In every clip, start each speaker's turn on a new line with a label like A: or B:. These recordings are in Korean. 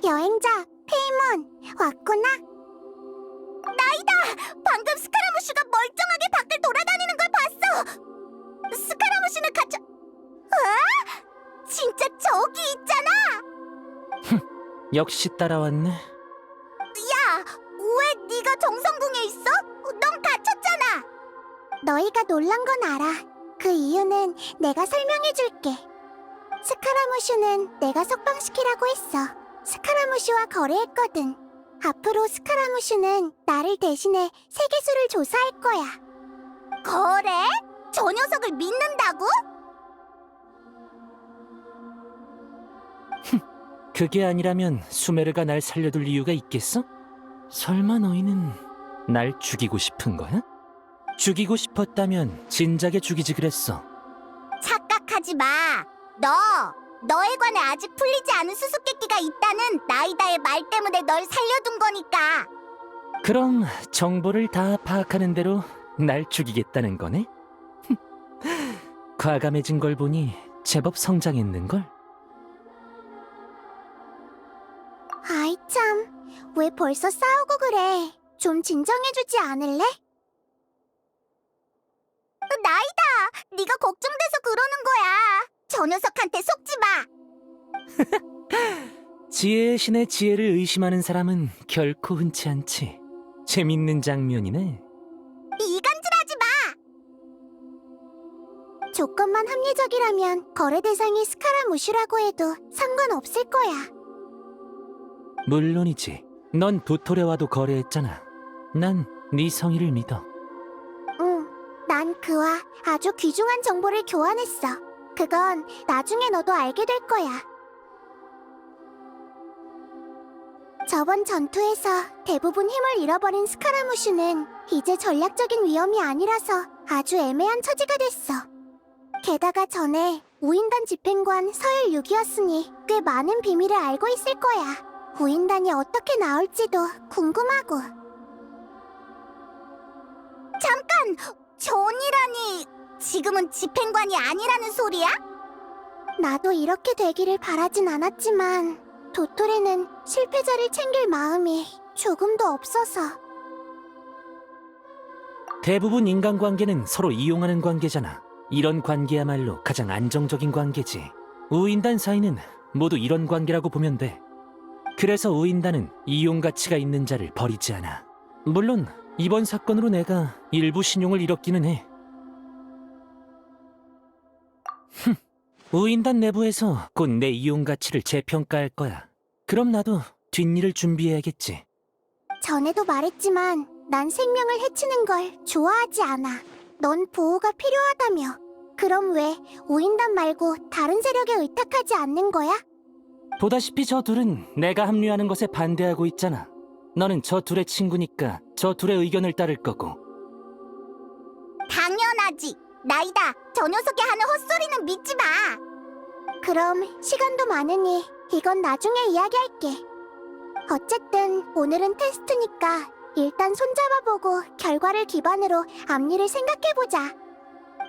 A: 여행자 페이몬 왔구나. 나이다! 방금 스카라무슈가 멀쩡하게 밖을 돌아다니는 걸 봤어. 스카라무슈는 갇혀... 아? 진짜 저기 있잖아.
B: 역시 따라왔네.
A: 야, 왜 네가 정성궁에 있어? 넌 갇혔잖아. 너희가 놀란 건 알아. 그 이유는 내가 설명해줄게. 스카라무슈는 내가 석방시키라고 했어. 스카라무슈와 거래했거든. 앞으로 스카라무슈는 나를 대신해 세계수를 조사할 거야. 거래? 저 녀석을 믿는다고?
B: 그게 아니라면 수메르가 날 살려둘 이유가 있겠어? 설마 너희는 날 죽이고 싶은 거야? 죽이고 싶었다면 진작에 죽이지 그랬어.
A: 착각하지 마. 너에 관해 아직 풀리지 않은 수수께끼가 있다는 나이다의 말 때문에 널 살려둔 거니까.
B: 그럼 정보를 다 파악하는 대로 날 죽이겠다는 거네? 과감해진 걸 보니 제법 성장했는걸?
A: 아이 참, 왜 벌써 싸우고 그래? 좀 진정해주지 않을래? 나이다! 네가 걱정돼서 그러는 거야. 저 녀석한테 속지 마.
B: 지혜의 신의 지혜를 의심하는 사람은 결코 흔치 않지. 재밌는 장면이네.
A: 이간질하지 마. 조건만 합리적이라면 거래 대상이 스카라무슈라고 해도 상관없을 거야.
B: 물론이지. 넌 도토레와도 거래했잖아. 난 네 성의를 믿어.
A: 응, 난 그와 아주 귀중한 정보를 교환했어. 그건 나중에 너도 알게 될 거야. 저번 전투에서 대부분 힘을 잃어버린 스카라무슈는 이제 전략적인 위험이 아니라서 아주 애매한 처지가 됐어. 게다가 전에 우인단 집행관 서열 6이었으니 꽤 많은 비밀을 알고 있을 거야. 우인단이 어떻게 나올지도 궁금하고. 잠깐! 전이라니 지금은 집행관이 아니라는 소리야? 나도 이렇게 되기를 바라진 않았지만 도토레는 실패자를 챙길 마음이 조금도 없어서.
B: 대부분 인간관계는 서로 이용하는 관계잖아. 이런 관계야말로 가장 안정적인 관계지. 우인단 사이는 모두 이런 관계라고 보면 돼. 그래서 우인단은 이용 가치가 있는 자를 버리지 않아. 물론 이번 사건으로 내가 일부 신용을 잃었기는 해. 우인단 내부에서 곧 내 이용 가치를 재평가할 거야. 그럼 나도 뒷일을 준비해야겠지.
A: 전에도 말했지만 난 생명을 해치는 걸 좋아하지 않아. 넌 보호가 필요하다며. 그럼 왜 우인단 말고 다른 세력에 의탁하지 않는 거야?
B: 보다시피 저 둘은 내가 합류하는 것에 반대하고 있잖아. 너는 저 둘의 친구니까 저 둘의 의견을 따를 거고.
A: 당연하지. 나이다. 저 녀석이 하는 헛소리는 믿지 마. 그럼 시간도 많으니 이건 나중에 이야기할게. 어쨌든 오늘은 테스트니까 일단 손잡아보고 결과를 기반으로 앞일을 생각해보자.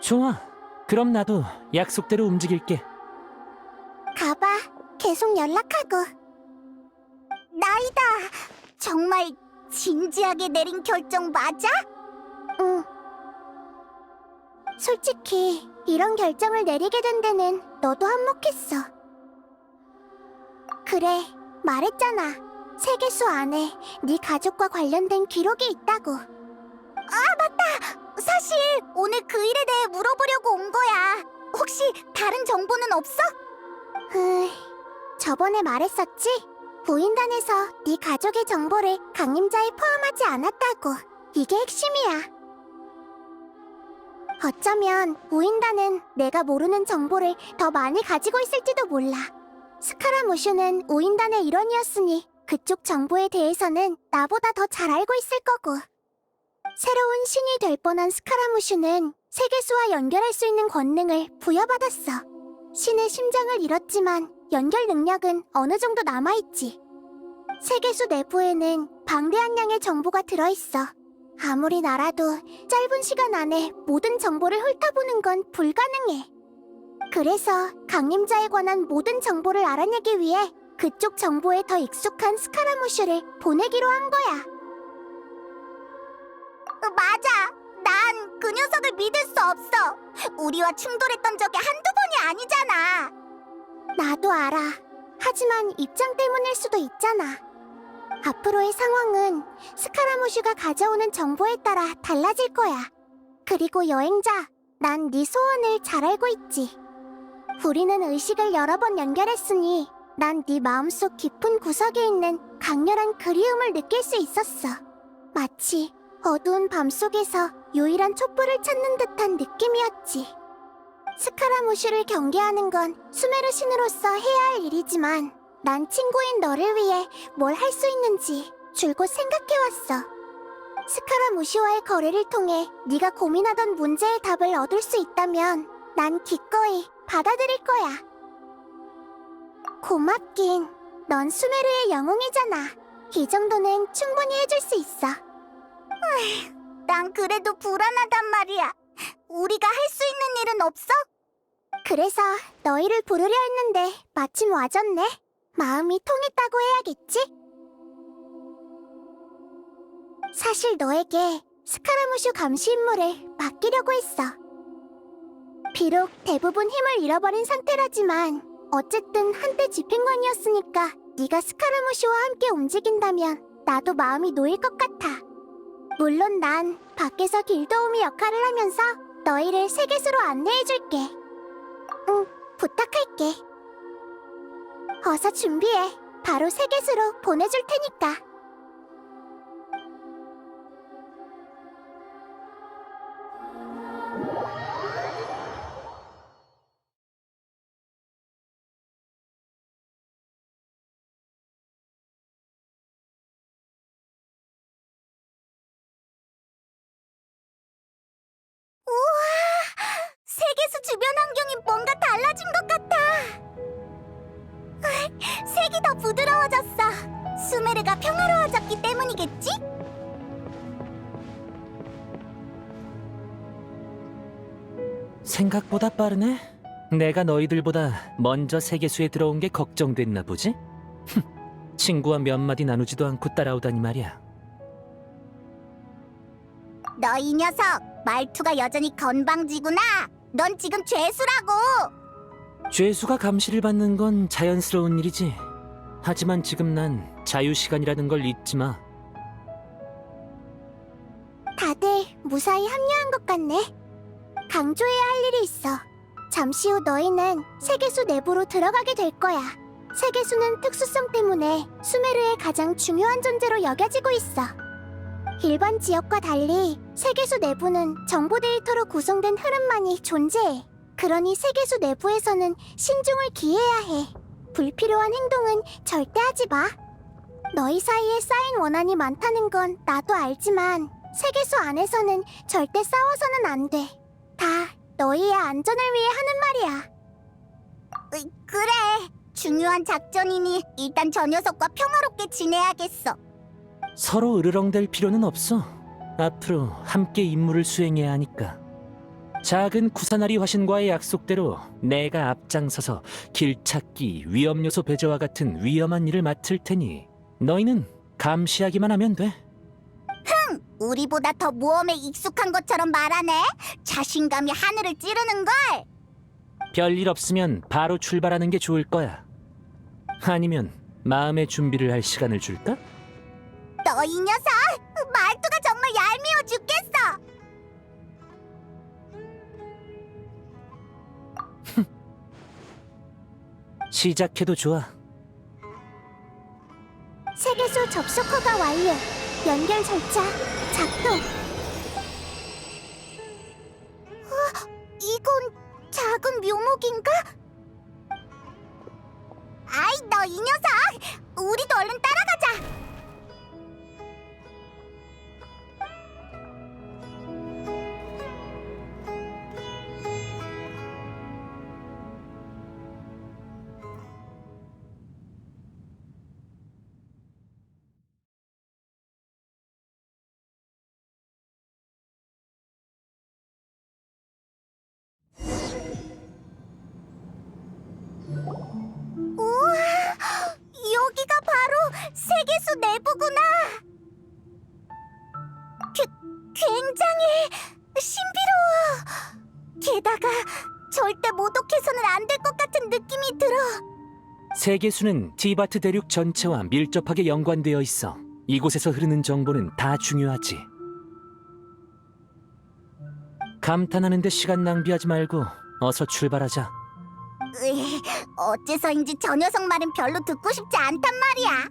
B: 좋아. 그럼 나도 약속대로 움직일게.
A: 가봐. 계속 연락하고. 나이다. 정말 진지하게 내린 결정 맞아? 응. 솔직히 이런 결정을 내리게 된 데는 너도 한몫했어. 그래, 말했잖아. 세계수 안에 네 가족과 관련된 기록이 있다고. 아, 맞다! 사실 오늘 그 일에 대해 물어보려고 온 거야. 혹시 다른 정보는 없어? 저번에 말했었지? 우인단에서 네 가족의 정보를 강림자에 포함하지 않았다고. 이게 핵심이야. 어쩌면 우인단은 내가 모르는 정보를 더 많이 가지고 있을지도 몰라. 스카라무슈는 우인단의 일원이었으니 그쪽 정보에 대해서는 나보다 더 잘 알고 있을 거고. 새로운 신이 될 뻔한 스카라무슈는 세계수와 연결할 수 있는 권능을 부여받았어. 신의 심장을 잃었지만 연결 능력은 어느 정도 남아있지. 세계수 내부에는 방대한 양의 정보가 들어있어. 아무리 나라도 짧은 시간 안에 모든 정보를 훑어보는 건 불가능해. 그래서 강림자에 관한 모든 정보를 알아내기 위해 그쪽 정보에 더 익숙한 스카라무슈를 보내기로 한 거야. 맞아. 난 그 녀석을 믿을 수 없어. 우리와 충돌했던 적이 한두 번이 아니잖아. 나도 알아. 하지만 입장 때문일 수도 있잖아. 앞으로의 상황은 스카라무슈가 가져오는 정보에 따라 달라질 거야. 그리고 여행자, 난 네 소원을 잘 알고 있지. 우리는 의식을 여러 번 연결했으니 난 네 마음속 깊은 구석에 있는 강렬한 그리움을 느낄 수 있었어. 마치 어두운 밤속에서 유일한 촛불을 찾는 듯한 느낌이었지. 스카라무슈를 경계하는 건 수메르 신으로서 해야 할 일이지만 난 친구인 너를 위해 뭘 할 수 있는지 줄곧 생각해왔어. 스카라무슈와의 거래를 통해 네가 고민하던 문제의 답을 얻을 수 있다면 난 기꺼이 받아들일 거야. 고맙긴. 넌 수메르의 영웅이잖아. 이 정도는 충분히 해줄 수 있어. 난 그래도 불안하단 말이야. 우리가 할 수 있는 일은 없어? 그래서 너희를 부르려 했는데 마침 와줬네. 마음이 통했다고 해야겠지? 사실 너에게 스카라무슈 감시 임무를 맡기려고 했어. 비록 대부분 힘을 잃어버린 상태라지만 어쨌든 한때 집행관이었으니까 네가 스카라무슈와 함께 움직인다면 나도 마음이 놓일 것 같아. 물론 난 밖에서 길도우미 역할을 하면서 너희를 세계수로 안내해줄게. 응, 부탁할게. 어서 준비해. 바로 세계수로 보내줄 테니까. 세계수 주변 환경이 뭔가 달라진 것 같아. 색이 더 부드러워졌어. 수메르가 평화로워졌기 때문이겠지?
B: 생각보다 빠르네. 내가 너희들보다 먼저 세계수에 들어온 게 걱정됐나 보지? 친구와 몇 마디 나누지도 않고 따라오다니 말이야.
A: 너 이 녀석, 말투가 여전히 건방지구나. 넌 지금 죄수라고.
B: 죄수가 감시를 받는 건 자연스러운 일이지. 하지만 지금 난 자유시간이라는 걸 잊지 마.
A: 다들 무사히 합류한 것 같네. 강조해야 할 일이 있어. 잠시 후 너희는 세계수 내부로 들어가게 될 거야. 세계수는 특수성 때문에 수메르의 가장 중요한 존재로 여겨지고 있어. 일반 지역과 달리 세계수 내부는 정보 데이터로 구성된 흐름만이 존재해. 그러니 세계수 내부에서는 신중을 기해야 해. 불필요한 행동은 절대 하지 마. 너희 사이에 쌓인 원한이 많다는 건 나도 알지만 세계수 안에서는 절대 싸워서는 안 돼. 다 너희의 안전을 위해 하는 말이야. 그래. 중요한 작전이니 일단 저 녀석과 평화롭게 지내야겠어.
B: 서로 으르렁댈 필요는 없어. 앞으로 함께 임무를 수행해야 하니까. 작은 쿠사나리 화신과의 약속대로 내가 앞장서서 길 찾기, 위험 요소 배제와 같은 위험한 일을 맡을 테니 너희는 감시하기만 하면 돼.
A: 우리보다 더 모험에 익숙한 것처럼 말하네. 자신감이 하늘을 찌르는걸.
B: 별일 없으면 바로 출발하는 게 좋을 거야. 아니면 마음의 준비를 할 시간을 줄까?
A: 너 이 녀석! 말투가 정말 얄미워 죽겠어!
B: 시작해도 좋아.
A: 세계수 접속 허가 완료. 연결 절차 작동. 이건 작은 묘목인가? 아이, 너 이 녀석! 우리도 얼른 따라가자! 우와! 게다가 절대 모독해서는 안 될 것 같은 느낌이 들어.
B: 세계수는 티바트 대륙 전체와 밀접하게 연관되어 있어 이곳에서 흐르는 정보는 다 중요하지. 감탄하는데 시간 낭비하지 말고 어서 출발하자.
A: 어째서인지 저 녀석 말은 별로 듣고 싶지 않단 말이야.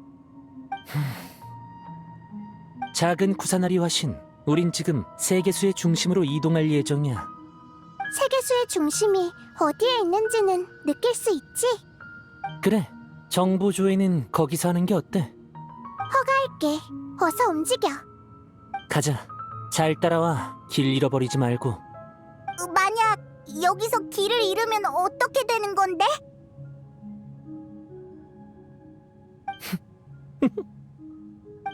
B: 작은 쿠사나리 화신, 우린 지금 세계수의 중심으로 이동할 예정이야.
A: 세계수의 중심이 어디에 있는지는 느낄 수 있지?
B: 그래, 정보 조회는 거기서 하는 게 어때?
A: 할게. 어서 움직여.
B: 가자. 잘 따라와. 길 잃어버리지 말고.
A: 만약 여기서 길을 잃으면 어떻게 되는 건데?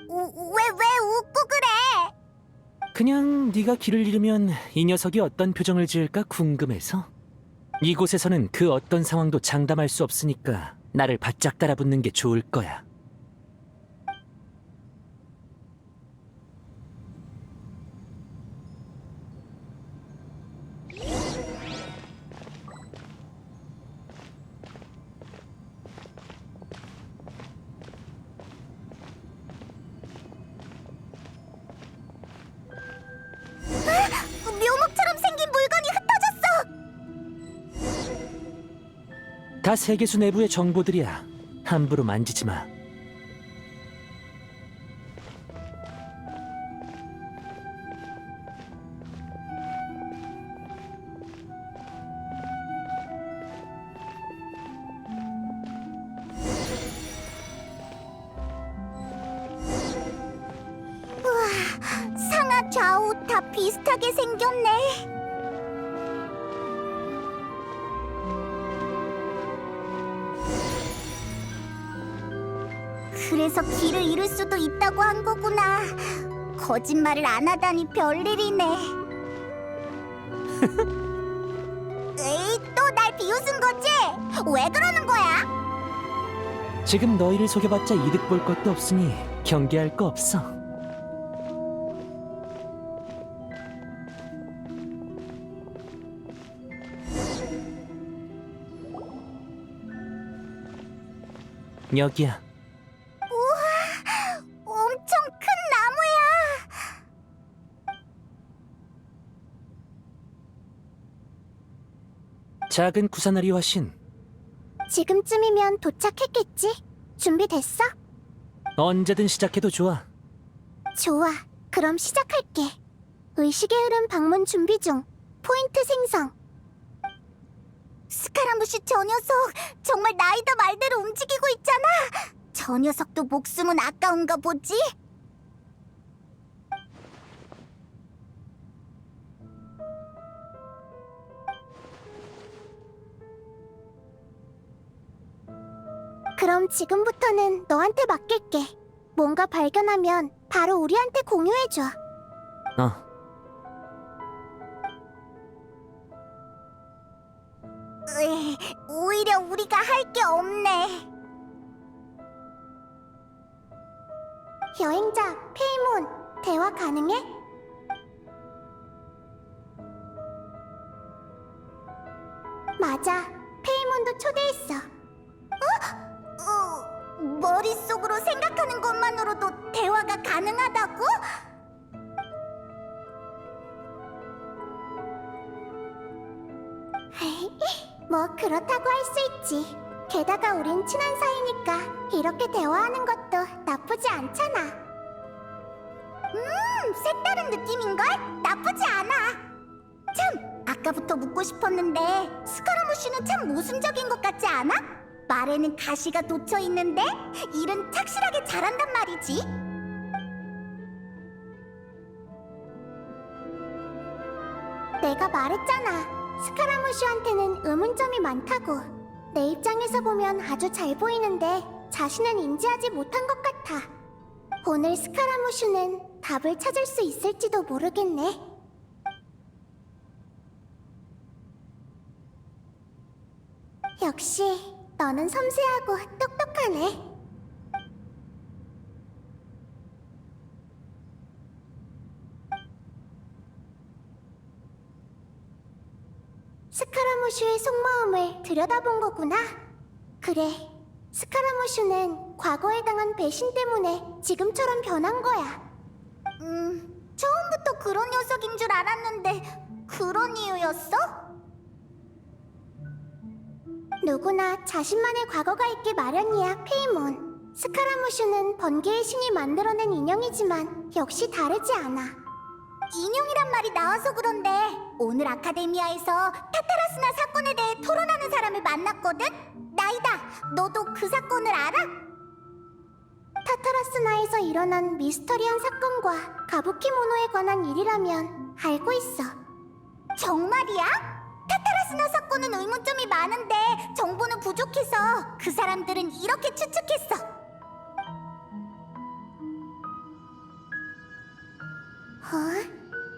A: 왜 웃고 그래?
B: 그냥 네가 길을 잃으면 이 녀석이 어떤 표정을 지을까 궁금해서. 이곳에서는 그 어떤 상황도 장담할 수 없으니까 나를 바짝 따라붙는 게 좋을 거야.
A: 묘목처럼 생긴 물건이 흩어졌어.
B: 다 세계수 내부의 정보들이야. 함부로 만지지 마.
A: 상하 좌우 다 비슷하게 생겼네. 그래서 길을 잃을 수도 있다고 한 거구나. 거짓말을 안 하다니 별일이네. 에이, 또 날 비웃은 거지? 왜 그러는 거야?
B: 지금 너희를 속여봤자 이득 볼 것도 없으니 경계할 거 없어. 여기야.
A: 엄청 큰 나무야.
B: 작은 쿠사나리 화신.
A: 지금쯤이면 도착했겠지? 준비됐어?
B: 언제든 시작해도 좋아.
A: 좋아. 그럼 시작할게. 의식의 흐름 방문 준비 중. 포인트 생성. 스카라무시 저 녀석 정말 나이다 말대로 움직이고 있잖아. 저 녀석도 목숨은 아까운가 보지? 그럼 지금부터는 너한테 맡길게. 뭔가 발견하면 바로 우리한테 공유해줘.
B: 어.
A: 오히려 우리가 할 게 없네. 여행자 페이몬, 대화 가능해? 맞아, 페이몬도 초대했어. 머릿속으로 생각하는 것만으로도 대화가 가능하다고? 뭐 그렇다고 할 수 있지. 게다가 우린 친한 사이니까 이렇게 대화하는 것도 나쁘지 않잖아. 색다른 느낌인걸? 나쁘지 않아. 참, 아까부터 묻고 싶었는데 스카라무쉬는 참 모순적인 것 같지 않아? 말에는 가시가 돋쳐 있는데 일은 착실하게 잘한단 말이지. 내가 말했잖아. 스카라무쉬한테는 의문점이 많다고. 내 입장에서 보면 아주 잘 보이는데 자신은 인지하지 못한 것 같아. 오늘 스카라무쉬는 답을 찾을 수 있을지도 모르겠네. 역시 너는 섬세하고 똑똑하네. 스카라무슈의 속마음을 들여다본 거구나. 그래, 스카라무슈는 과거에 당한 배신 때문에 지금처럼 변한 거야. 처음부터 그런 녀석인 줄 알았는데 그런 이유였어? 누구나 자신만의 과거가 있기 마련이야, 페이몬. 스카라무슈는 번개의 신이 만들어낸 인형이지만 역시 다르지 않아. 인형이란 말이 나와서 그런데 오늘 아카데미아에서 타타라스나 사건에 대해 토론하는 사람을 만났거든? 나이다, 너도 그 사건을 알아? 타타라스나에서 일어난 미스터리한 사건과 가부키모노에 관한 일이라면 알고 있어. 정말이야? 타타라스나 사건은 의문점이 많은데 정보는 부족해서 그 사람들은 이렇게 추측했어.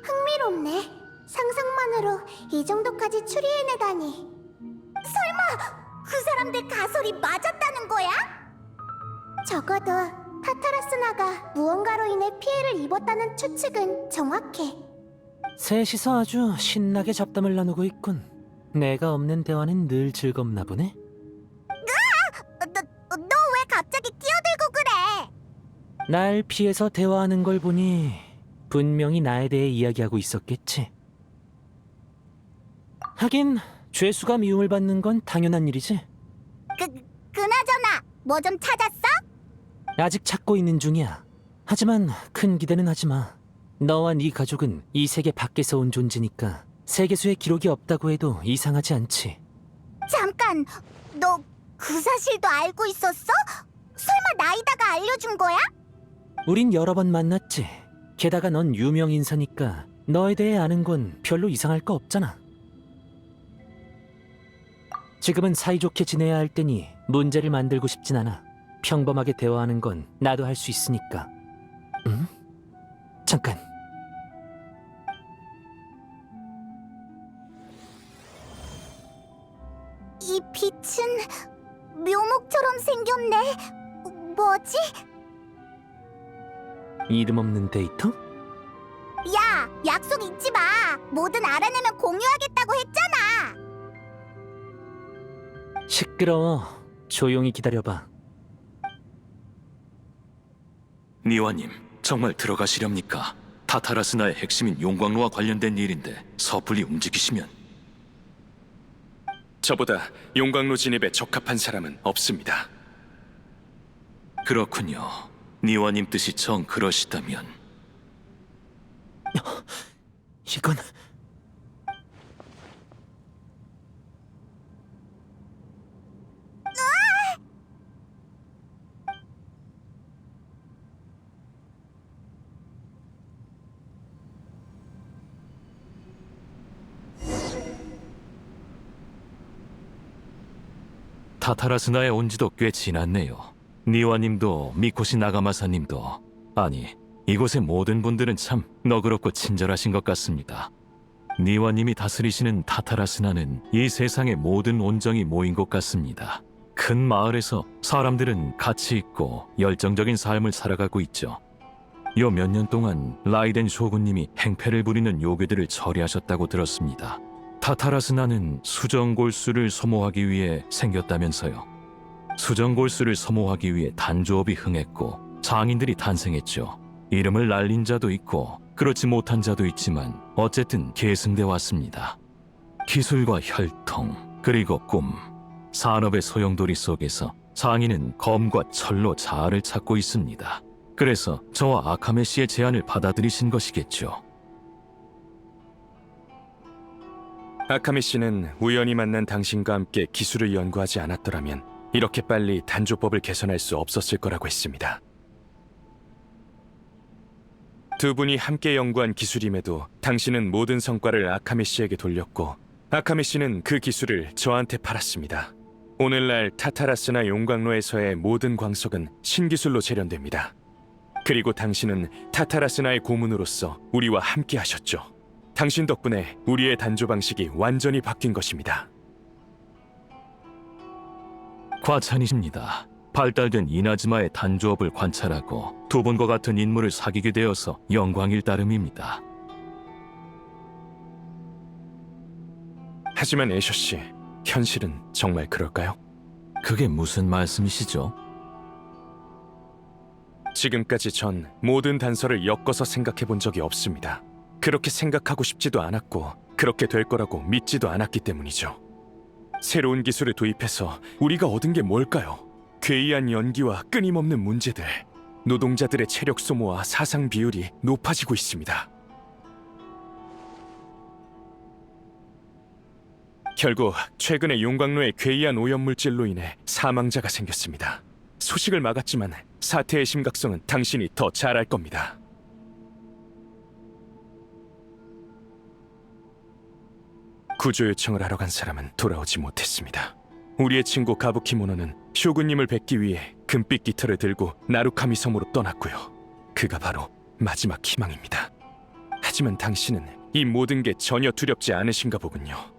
A: 흥미롭네. 상상만으로 이 정도까지 추리해내다니. 설마 그 사람들 가설이 맞았다는 거야? 적어도 타타라스나가 무언가로 인해 피해를 입었다는 추측은 정확해.
B: 셋이서 아주 신나게 잡담을 나누고 있군. 내가 없는 대화는 늘 즐겁나 보네.
A: 너 왜 갑자기 끼어들고 그래?
B: 날 피해서 대화하는 걸 보니 분명히 나에 대해 이야기하고 있었겠지. 하긴 죄수가 미움을 받는 건 당연한 일이지.
A: 그나저나 뭐 좀 찾았어?
B: 아직 찾고 있는 중이야. 하지만 큰 기대는 하지 마. 너와 네 가족은 이 세계 밖에서 온 존재니까 세계수에 기록이 없다고 해도 이상하지 않지.
A: 잠깐, 너 그 사실도 알고 있었어? 설마 나이다가 알려준 거야?
B: 우린 여러 번 만났지. 게다가 넌 유명 인사니까 너에 대해 아는 건 별로 이상할 거 없잖아. 지금은 사이좋게 지내야 할 때니 문제를 만들고 싶진 않아. 평범하게 대화하는 건 나도 할 수 있으니까. 응? 잠깐.
A: 이 빛은 묘목처럼 생겼네. 뭐지?
B: 이름 없는 데이터?
A: 야, 약속 잊지 마. 뭐든 알아내면 공유하겠다고 했잖아.
B: 시끄러워. 조용히 기다려봐.
C: 니와님, 정말 들어가시렵니까? 타타라스나의 핵심인 용광로와 관련된 일인데 섣불리 움직이시면.
D: 저보다 용광로 진입에 적합한 사람은 없습니다.
C: 그렇군요. 니와님 뜻이 정 그러시다면.
B: 이건...
C: 타타라스나에 온 지도 꽤 지났네요. 니와님도 미코시 나가마사님도, 아니, 이곳의 모든 분들은 참 너그럽고 친절하신 것 같습니다. 니와님이 다스리시는 타타라스나는 이 세상의 모든 온정이 모인 곳 같습니다. 큰 마을에서 사람들은 가치 있고 열정적인 삶을 살아가고 있죠. 요 몇 년 동안 라이덴 쇼군님이 행패를 부리는 요괴들을 처리하셨다고 들었습니다. 타타라스나는 수정골수를 소모하기 위해 생겼다면서요. 수정골수를 소모하기 위해 단조업이 흥했고 장인들이 탄생했죠. 이름을 날린 자도 있고 그렇지 못한 자도 있지만 어쨌든 계승돼 왔습니다. 기술과 혈통, 그리고 꿈, 산업의 소용돌이 속에서 장인은 검과 철로 자아를 찾고 있습니다. 그래서 저와 아카메 씨의 제안을 받아들이신 것이겠죠.
D: 아카미 씨는 우연히 만난 당신과 함께 기술을 연구하지 않았더라면 이렇게 빨리 단조법을 개선할 수 없었을 거라고 했습니다. 두 분이 함께 연구한 기술임에도 당신은 모든 성과를 아카미 씨에게 돌렸고 아카미 씨는 그 기술을 저한테 팔았습니다. 오늘날 타타라스나 용광로에서의 모든 광석은 신기술로 재련됩니다. 그리고 당신은 타타라스나의 고문으로서 우리와 함께 하셨죠. 당신 덕분에 우리의 단조 방식이 완전히 바뀐 것입니다.
C: 과찬이십니다. 발달된 이나즈마의 단조업을 관찰하고 두 분과 같은 인물을 사귀게 되어서 영광일 따름입니다.
D: 하지만 애셔 씨, 현실은 정말 그럴까요?
C: 그게 무슨 말씀이시죠?
D: 지금까지 전 모든 단서를 엮어서 생각해 본 적이 없습니다. 그렇게 생각하고 싶지도 않았고 그렇게 될 거라고 믿지도 않았기 때문이죠. 새로운 기술을 도입해서 우리가 얻은 게 뭘까요? 괴이한 연기와 끊임없는 문제들, 노동자들의 체력 소모와 사상 비율이 높아지고 있습니다. 결국 최근에 용광로의 괴이한 오염물질로 인해 사망자가 생겼습니다. 소식을 막았지만 사태의 심각성은 당신이 더 잘 알 겁니다. 구조 요청을 하러 간 사람은 돌아오지 못했습니다. 우리의 친구 가부키모노는 쇼군님을 뵙기 위해 금빛 깃털을 들고 나루카미 섬으로 떠났고요. 그가 바로 마지막 희망입니다. 하지만 당신은 이 모든 게 전혀 두렵지 않으신가 보군요.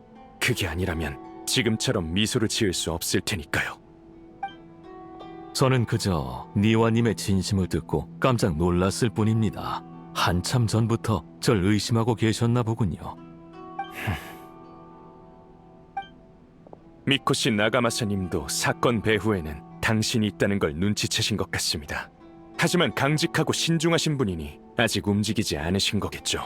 D: 그게 아니라면 지금처럼 미소를 지을 수 없을 테니까요.
C: 저는 그저 니와님의 진심을 듣고 깜짝 놀랐을 뿐입니다. 한참 전부터 절 의심하고 계셨나 보군요.
D: 미코시 나가마사님도 사건 배후에는 당신이 있다는 걸 눈치채신 것 같습니다. 하지만 강직하고 신중하신 분이니 아직 움직이지 않으신 거겠죠.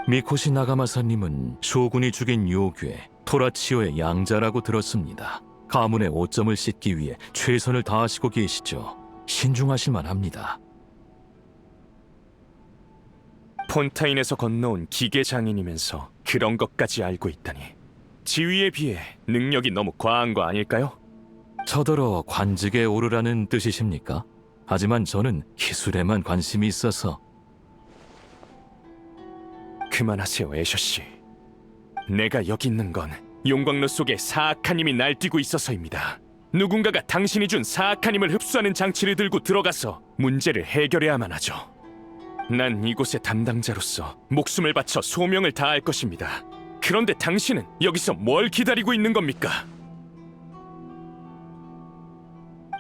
C: 미코시 나가마사님은 쇼군이 죽인 요괴 토라치오의 양자라고 들었습니다. 가문의 오점을 씻기 위해 최선을 다하시고 계시죠. 신중하실만 합니다.
D: 폰타인에서 건너온 기계 장인이면서 그런 것까지 알고 있다니 지위에 비해 능력이 너무 과한 거 아닐까요?
C: 저더러 관직에 오르라는 뜻이십니까? 하지만 저는 기술에만 관심이 있어서.
D: 그만하세요, 애셔씨. 내가 여기 있는 건 용광로 속에 사악한 힘이 날뛰고 있어서입니다. 누군가가 당신이 준 사악한 힘을 흡수하는 장치를 들고 들어가서 문제를 해결해야만 하죠. 난 이곳의 담당자로서 목숨을 바쳐 소명을 다할 것입니다. 그런데 당신은 여기서 뭘 기다리고 있는 겁니까?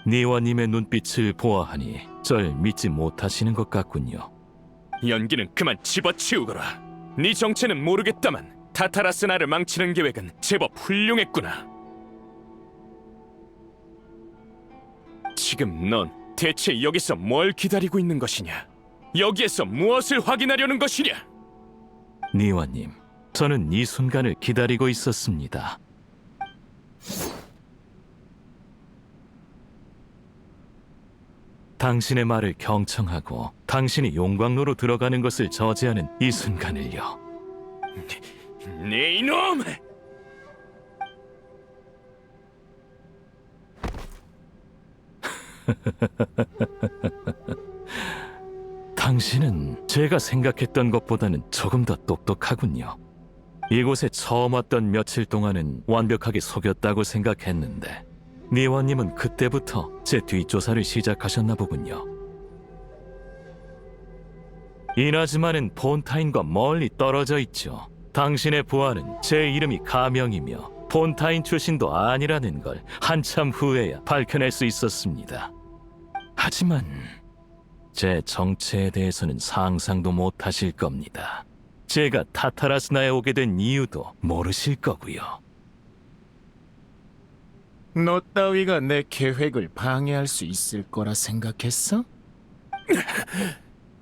C: 니와님의 눈빛을 보아하니 절 믿지 못하시는 것 같군요.
D: 연기는 그만 집어치우거라. 네 정체는 모르겠다만 타타라스나를 망치는 계획은 제법 훌륭했구나. 지금 넌 대체 여기서 뭘 기다리고 있는 것이냐? 여기에서 무엇을 확인하려는 것이냐?
C: 니와님, 저는 이 순간을 기다리고 있었습니다. 당신의 말을 경청하고 당신이 용광로로 들어가는 것을 저지하는 이 순간을요.
D: 네 이놈!
C: 당신은 제가 생각했던 것보다는 조금 더 똑똑하군요. 이곳에 처음 왔던 며칠 동안은 완벽하게 속였다고 생각했는데 니와님은 그때부터 제 뒷조사를 시작하셨나 보군요. 이나즈마는 폰타인과 멀리 떨어져 있죠. 당신의 부하는 제 이름이 가명이며 폰타인 출신도 아니라는 걸 한참 후에야 밝혀낼 수 있었습니다. 하지만 제 정체에 대해서는 상상도 못하실 겁니다. 제가 타타라스나에 오게 된 이유도 모르실 거고요.
E: 너 따위가 내 계획을 방해할 수 있을 거라 생각했어?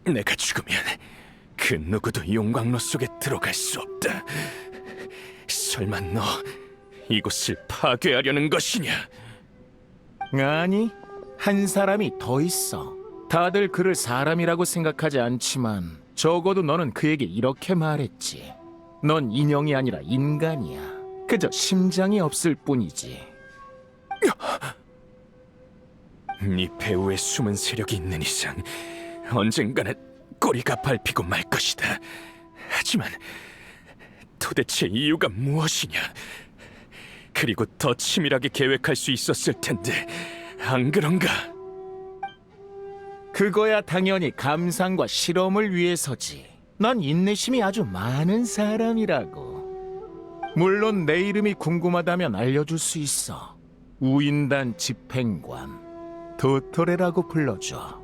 D: 내가 죽으면 그 누구도 용광로 속에 들어갈 수 없다. 설마 너 이곳을 파괴하려는 것이냐?
E: 아니, 한 사람이 더 있어. 다들 그를 사람이라고 생각하지 않지만 적어도 너는 그에게 이렇게 말했지. 넌 인형이 아니라 인간이야. 그저 심장이 없을 뿐이지.
D: 네 배후에 숨은 세력이 있는 이상 언젠가는 꼬리가 밟히고 말 것이다. 하지만 도대체 이유가 무엇이냐? 그리고 더 치밀하게 계획할 수 있었을 텐데 안 그런가?
E: 그거야 당연히 감상과 실험을 위해서지. 난 인내심이 아주 많은 사람이라고. 물론 내 이름이 궁금하다면 알려줄 수 있어. 우인단 집행관 도토레라고 불러줘.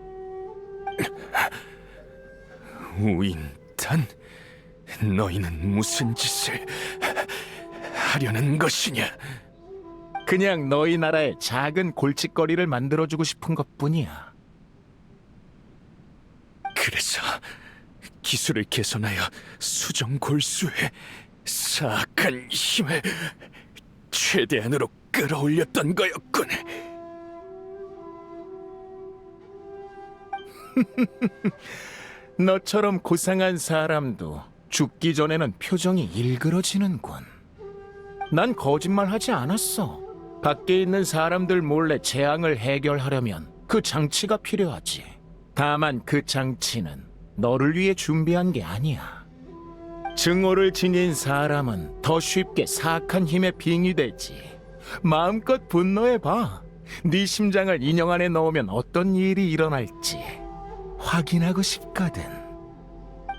D: 우인단? 너희는 무슨 짓을 하려는 것이냐?
E: 그냥 너희 나라에 작은 골칫거리를 만들어주고 싶은 것뿐이야.
D: 그래서 기술을 개선하여 수정 골수에 사악한 힘을 최대한으로 끌어올렸던 거였군.
E: 너처럼 고상한 사람도 죽기 전에는 표정이 일그러지는군. 난 거짓말하지 않았어. 밖에 있는 사람들 몰래 재앙을 해결하려면 그 장치가 필요하지. 다만 그 장치는 너를 위해 준비한 게 아니야. 증오를 지닌 사람은 더 쉽게 사악한 힘에 빙의되지. 마음껏 분노해봐. 네 심장을 인형 안에 넣으면 어떤 일이 일어날지 확인하고 싶거든.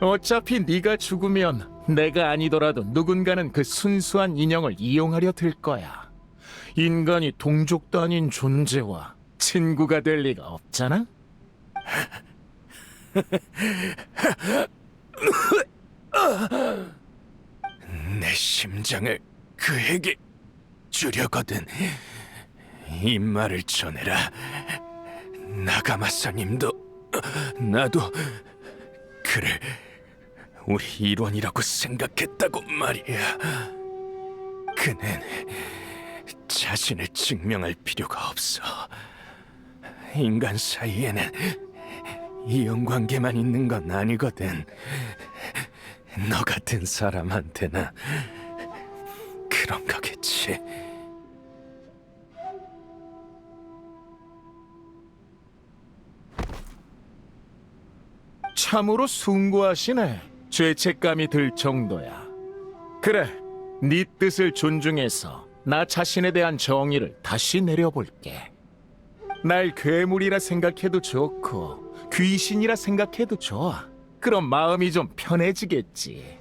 E: 어차피 네가 죽으면 내가 아니더라도 누군가는 그 순수한 인형을 이용하려 들 거야. 인간이 동족도 아닌 존재와 친구가 될 리가 없잖아?
D: 내 심장을 그에게 주려거든. 이 말을 전해라. 나가마사님도 나도 그를 우리 일원이라고 생각했다고 말이야. 그는 자신을 증명할 필요가 없어. 인간 사이에는 이용관계만 있는 건 아니거든. 너 같은 사람한테나 그런 거겠지.
E: 참으로 숭고하시네. 죄책감이 들 정도야. 그래, 네 뜻을 존중해서 나 자신에 대한 정의를 다시 내려볼게. 날 괴물이라 생각해도 좋고 귀신이라 생각해도 좋아. 그럼 마음이 좀 편해지겠지.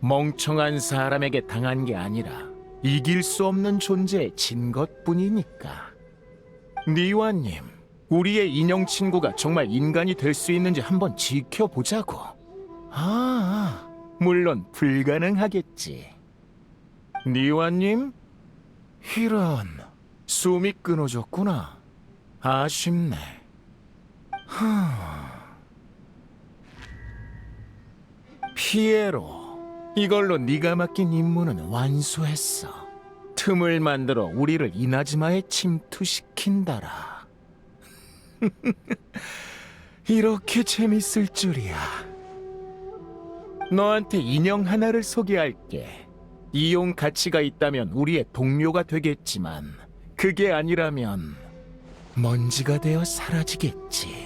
E: 멍청한 사람에게 당한 게 아니라 이길 수 없는 존재에 진 것뿐이니까. 니와님, 우리의 인형 친구가 정말 인간이 될 수 있는지 한번 지켜보자고. 물론 불가능하겠지. 니와님? 이런, 숨이 끊어졌구나. 아쉽네. 피에로, 이걸로 네가 맡긴 임무는 완수했어. 틈을 만들어 우리를 이나즈마에 침투시킨다라. 이렇게 재밌을 줄이야. 너한테 인형 하나를 소개할게. 이용 가치가 있다면 우리의 동료가 되겠지만 그게 아니라면 먼지가 되어 사라지겠지.